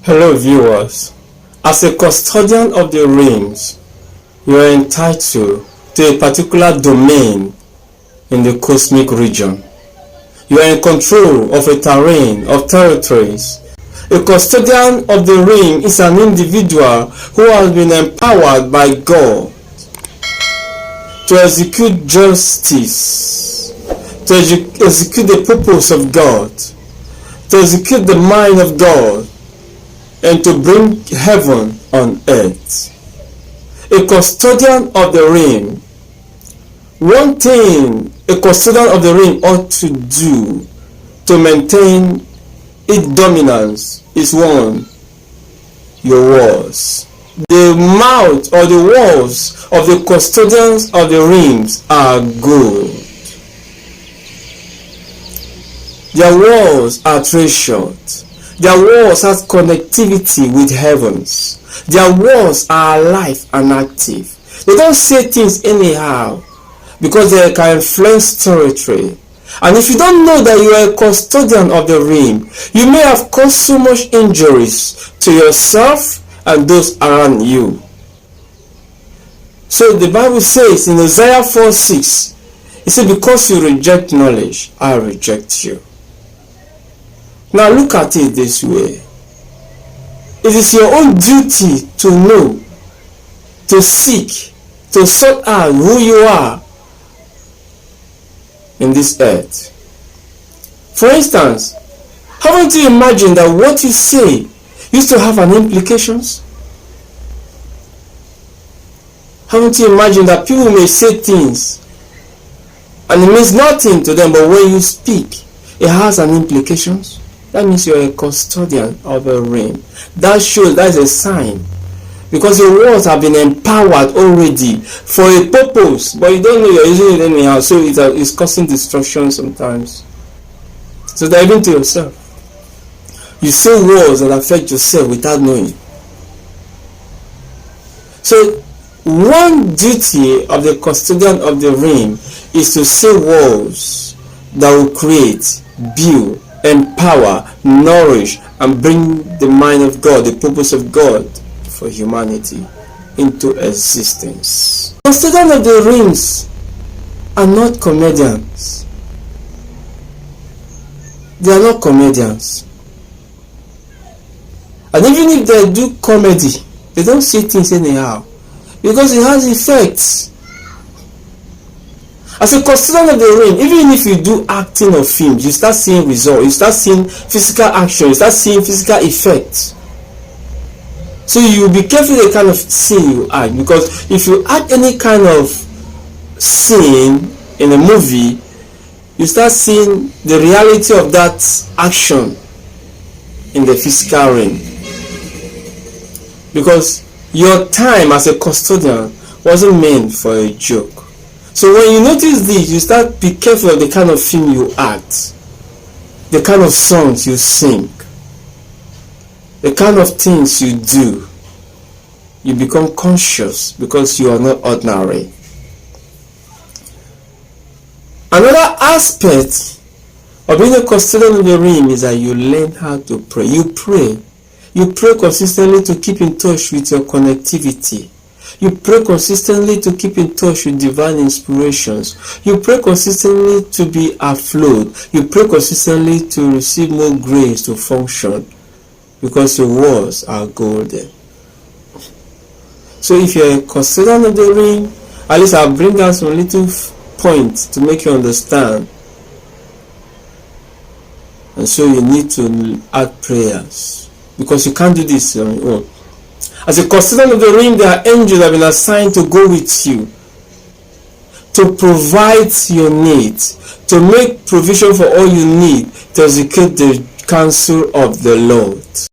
Hello viewers, as a custodian of the realms, you are entitled to a particular domain in the cosmic region. You are in control of a terrain of territories. A custodian of the realm is an individual who has been empowered by God to execute justice, to execute the purpose of God, to execute the mind of God, and to bring heaven on earth. A custodian of the realm. One thing a custodian of the realm ought to do to maintain its dominance is one, your walls. The mouth or the walls of the custodians of the realms are good. Their walls are treasured. Their walls have connectivity with heavens. Their walls are alive and active. They don't say things anyhow because they can influence territory. And if you don't know that you are a custodian of the realm, you may have caused so much injuries to yourself and those around you. So the Bible says in Isaiah 4:6, it says, because you reject knowledge, I reject you. Now look at it this way. It is your own duty to know, to seek, to sort out who you are in this earth. For instance, haven't you imagined that what you say used to have an implications? Haven't you imagined that people may say things and it means nothing to them, but when you speak, it has an implications? That means you're a custodian of a realm. That shows, that is a sign. Because your words have been empowered already for a purpose, but you don't know you're using it anyhow, so it's causing destruction sometimes. So that even to yourself, you say words that affect yourself without knowing. So one duty of the custodian of the realm is to say words that will create, build, empower, nourish, and bring the mind of God, the purpose of God for humanity into existence. Custodians of the realms are not comedians. They are not comedians. And even if they do comedy, they don't say things anyhow, because it has effects. As a custodian of the realm, even if you do acting of films, you start seeing results, you start seeing physical action, you start seeing physical effects. So you be careful the kind of scene you act, because if you act any kind of scene in a movie, you start seeing the reality of that action in the physical realm. Because your time as a custodian wasn't meant for a joke. So when you notice this, you start be careful of the kind of film you act, the kind of songs you sing, the kind of things you do. You become conscious because you are not ordinary. Another aspect of being a custodian of the realm is that you learn how to pray. You pray. You pray consistently to keep in touch with your connectivity. You pray consistently to keep in touch with divine inspirations. You pray consistently to be afloat. You pray consistently to receive more grace to function, because your words are golden. So if you're a custodian of the realm, at least I'll bring out some little points to make you understand. And so you need to add prayers, because you can't do this on your own. As a custodian of the realm, there are angels that have been assigned to go with you, to provide your needs, to make provision for all you need, to execute the counsel of the Lord.